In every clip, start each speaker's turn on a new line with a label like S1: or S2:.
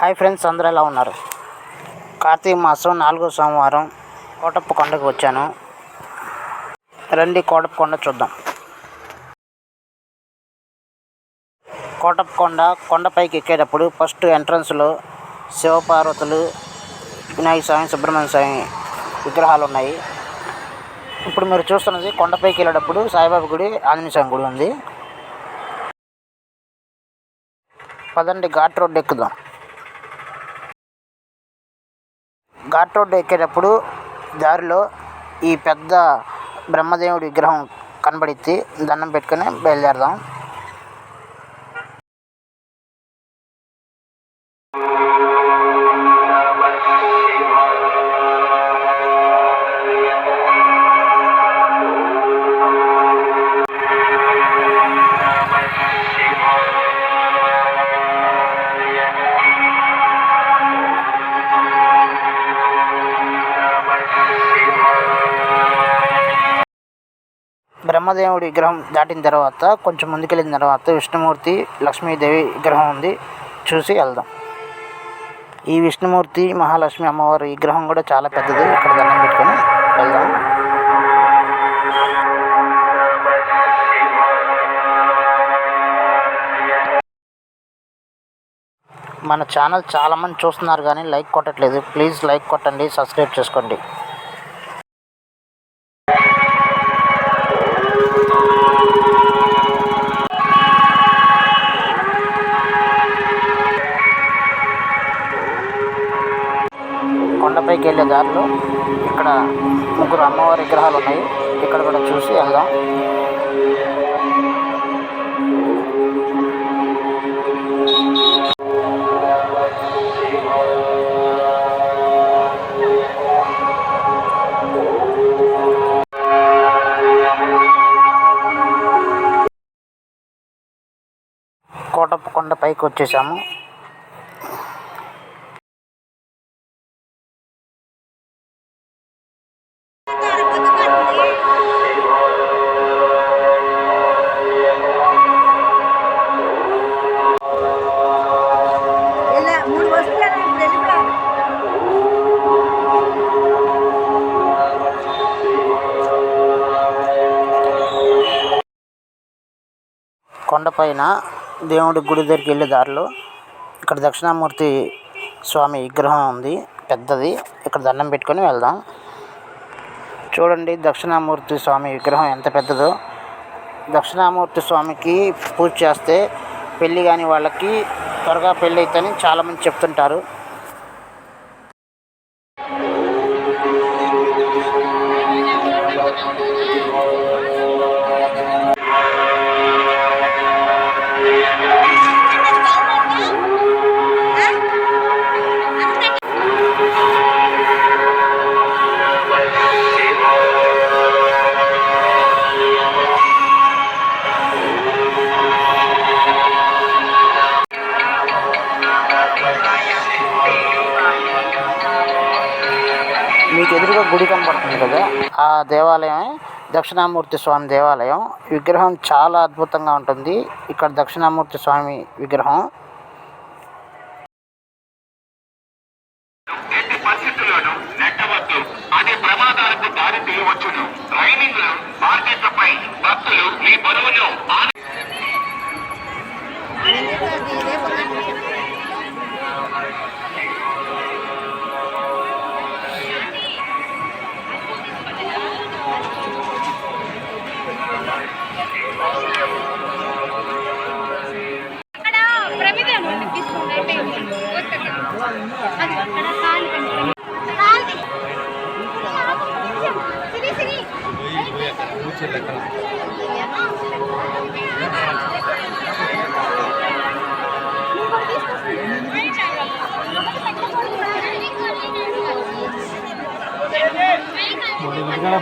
S1: Hi friends, అందరూ ఎలా ఉన్నారు? కార్తీక మాసం 4వ సోమవారం కోటప్ప కొండకు వచ్చాను. రండి కోటప్ప కొండ చూద్దాం. కోటప్ప కొండపైకి ఎక్కేటప్పుడు ఫస్ట్ ఎంట్రన్స్లో శివపార్వతులు, వినాయక స్వామి, సుబ్రహ్మణ్య స్వామి విగ్రహాలు ఉన్నాయి. ఇప్పుడు మీరు చూస్తున్నది కొండపైకి వెళ్ళేటప్పుడు సాయిబాబా గుడి, ఆంజనేయ స్వామి గుడి ఉంది. పదండి ఘాట్ రోడ్డు ఎక్కుదాం. ఘాట్ రోడ్డు ఎక్కేటప్పుడు దారిలో ఈ పెద్ద బ్రహ్మదేవుడి విగ్రహం కనబడిద్ది. దండం పెట్టుకుని బయలుదేరదాం. బ్రహ్మదేవుడి విగ్రహం దాటిన తర్వాత కొంచెం ముందుకెళ్ళిన తర్వాత విష్ణుమూర్తి, లక్ష్మీదేవి విగ్రహం ఉంది, చూసి వెళ్దాం. ఈ విష్ణుమూర్తి, మహాలక్ష్మి అమ్మవారి విగ్రహం కూడా చాలా పెద్దది. ఇక్కడ దండం పెట్టుకొని వెళ్దాం. మన ఛానల్ చాలామంది చూస్తున్నారు కానీ లైక్ కొట్టట్లేదు. ప్లీజ్ లైక్ కొట్టండి, సబ్స్క్రైబ్ చేసుకోండి. కొండపైకి వెళ్ళే దారిలో ఇక్కడ 3 అమ్మవారి విగ్రహాలు ఉన్నాయి. ఇక్కడ కూడా చూసి వెళ్దాం. కోటప్ప కొండపైకి వచ్చేసాము. కొండపైన దేవుడి గుడి దగ్గరికి వెళ్ళే దారిలో ఇక్కడ దక్షిణామూర్తి స్వామి విగ్రహం ఉంది, పెద్దది. ఇక్కడ దండం పెట్టుకొని వెళ్దాం. చూడండి దక్షిణామూర్తి స్వామి విగ్రహం ఎంత పెద్దదో. దక్షిణామూర్తి స్వామికి పూజ చేస్తే పెళ్ళి కాని వాళ్ళకి త్వరగా పెళ్ళి అవుతుందని చాలామంది చెప్తుంటారు. మీకు ఎదురుగా గుడి కనబడుతుంది కదా, ఆ దేవాలయమే దక్షిణామూర్తి స్వామి దేవాలయం. విగ్రహం చాలా అద్భుతంగా ఉంటుంది. ఇక్కడ దక్షిణామూర్తి స్వామి విగ్రహం.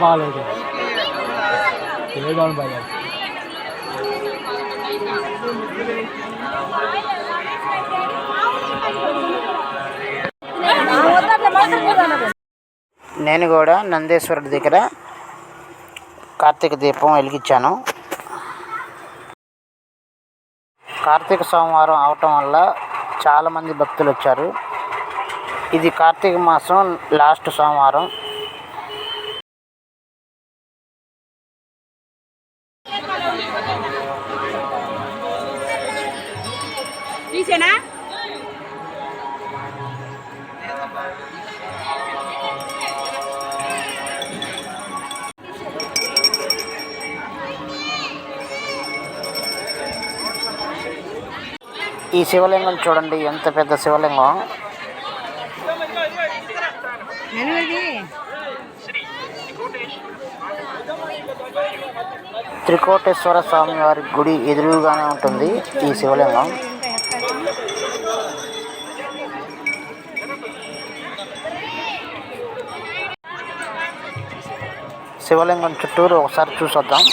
S1: బాగాలేదు నేను కూడా నందేశ్వరుడి దగ్గర కార్తీక దీపం వెలిగించాను. కార్తీక సోమవారం అవటం వల్ల చాలామంది భక్తులు వచ్చారు. ఇది కార్తీక మాసం లాస్ట్ సోమవారం. ఈ శివలింగం చూడండి, ఎంత పెద్ద శివలింగం. త్రికోటేశ్వర స్వామి వారి గుడి ఎదురుగానే ఉంటుంది ఈ శివలింగం. శివలింగం చుట్టూరు ఒకసారి చూసొద్దాం.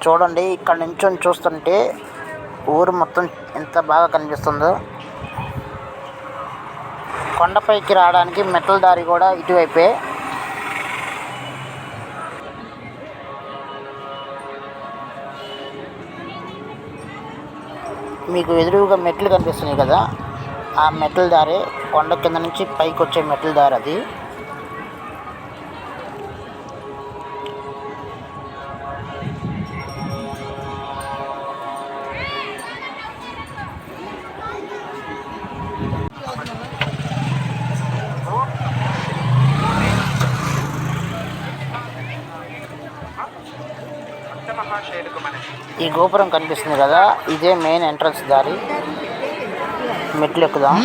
S1: చూడండి, ఇక్కడ నుంచి చూస్తుంటే ఊరు మొత్తం ఎంత బాగా కనిపిస్తుందో. కొండపైకి రావడానికి మెట్ల దారి కూడా ఇటువైపే. మీకు ఎదురుగా మెట్లు కనిపిస్తున్నాయి కదా, ఆ మెట్ల దారి కొండ కింద నుంచి పైకి వచ్చే మెట్ల దారి అది. ఈ గోపురం కనిపిస్తుంది కదా, ఇదే మెయిన్ ఎంట్రన్స్ దారి. మెట్లు ఎక్కుదాం.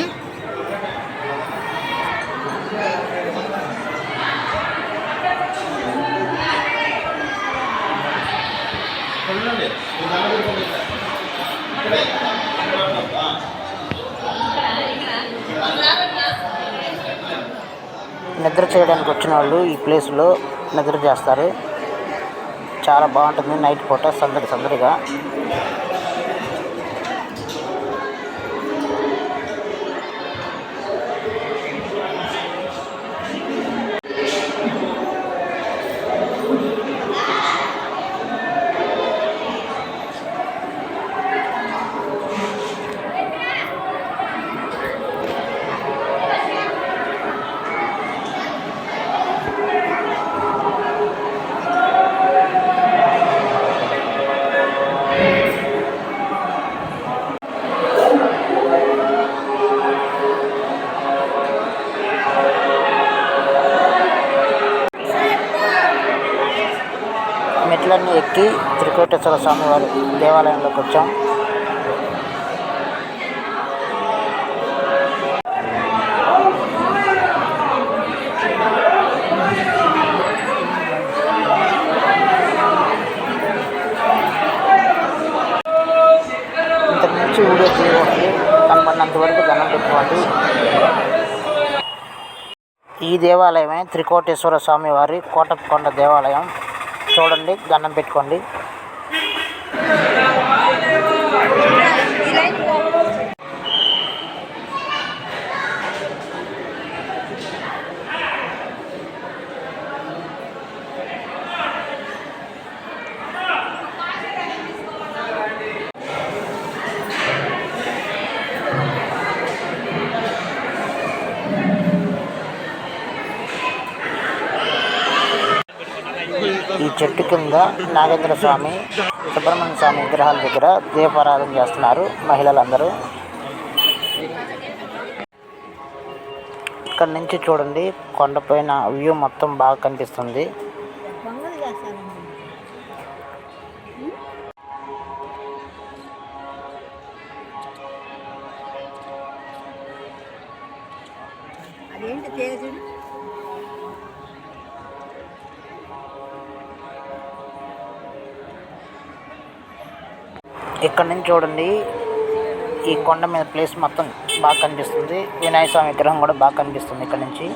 S1: నిద్ర చేయడానికి వచ్చిన వాళ్ళు ఈ ప్లేస్లో నిద్ర చేస్తారు. చాలా బాగుంటుంది నైట్ పూట సందడిగా. మెట్లన్నీ ఎక్కి త్రికోటేశ్వర స్వామి వారి దేవాలయంలోకి వచ్చాం. ఇంతకు నుంచి వీడియో తీయకూడదు, కనబడినంత వరకు దండం పెట్టుకోండి. ఈ దేవాలయమే త్రికోటేశ్వర స్వామి వారి కోటప్పకొండ దేవాలయం. చూడండి, దండం పెట్టుకోండి. ఈ చెట్టు కింద నాగేంద్ర స్వామి, సుబ్రహ్మణ్య స్వామి విగ్రహాల దగ్గర దీపారాధన చేస్తున్నారు మహిళలందరూ. ఇక్కడ నుంచి చూడండి, కొండపైన వ్యూ మొత్తం బాగా కనిపిస్తుంది. ఇక్కడ నుంచి చూడండి, ఈ కొండ మీద ప్లేస్ మొత్తం బాగా కనిపిస్తుంది. వినాయక స్వామి విగ్రహం కూడా బాగా కనిపిస్తుంది ఇక్కడ నుంచి.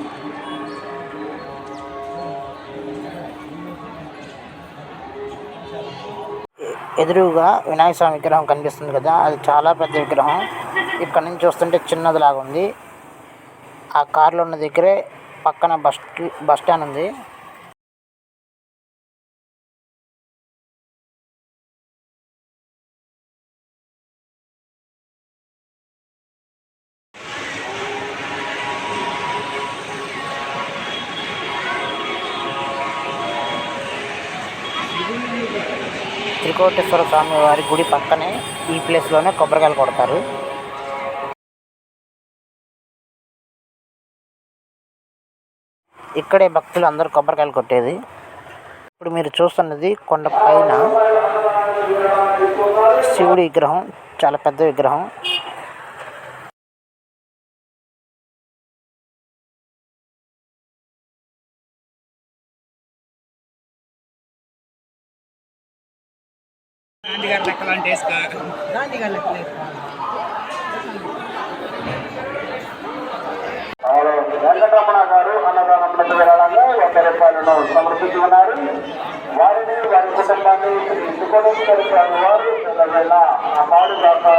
S1: ఎదురుగా వినాయక స్వామి విగ్రహం కనిపిస్తుంది కదా, అది చాలా పెద్ద విగ్రహం. ఇక్కడ నుంచి చూస్తుంటే చిన్నదిలాగా ఉంది. ఆ కార్లు ఉన్న దగ్గరే పక్కన బస్ స్టాండ్ ఉంది. త్రికోటేశ్వర స్వామి వారి గుడి పక్కనే ఈ ప్లేస్లోనే కొబ్బరికాయలు కొడతారు. ఇక్కడే భక్తులు అందరూ కొబ్బరికాయలు కొట్టేది. ఇప్పుడు మీరు చూస్తున్నది కొండ పైన శివుడి విగ్రహం, చాలా పెద్ద విగ్రహం.
S2: వెంకటరమణ గారు అన్నదానం విరాళంగా 100 రూపాయలను సమర్పించి ఉన్నారు. వారిని వారి కుటుంబాన్ని త్రికోటేశ్వర స్వామి వారు ఆ పాడు దాకా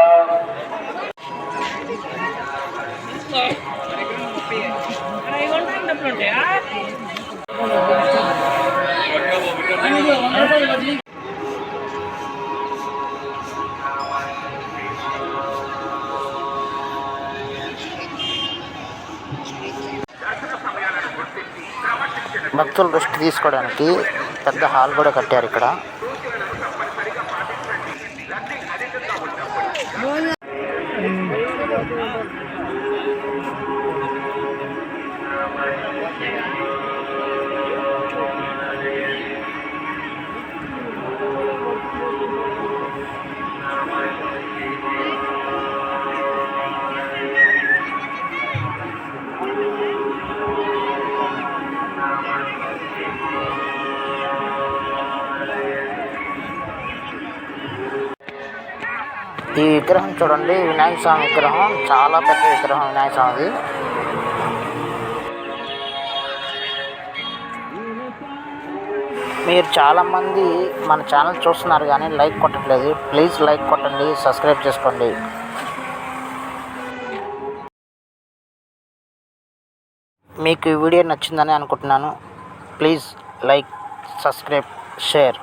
S1: భక్తులు రెస్ట్ తీసుకోవడానికి పెద్ద హాల్ కూడా కట్టారు ఇక్కడ. ఈ విగ్రహం చూడండి, వినాయక స్వామి విగ్రహం, చాలా పెద్ద విగ్రహం వినాయక స్వామిది. మీరు చాలామంది మన ఛానల్ చూస్తున్నారు కానీ లైక్ కొట్టట్లేదు. ప్లీజ్ లైక్ కొట్టండి, సబ్స్క్రైబ్ చేసుకోండి. మీకు ఈ వీడియో నచ్చిందని అనుకుంటున్నాను. Please like, subscribe, share.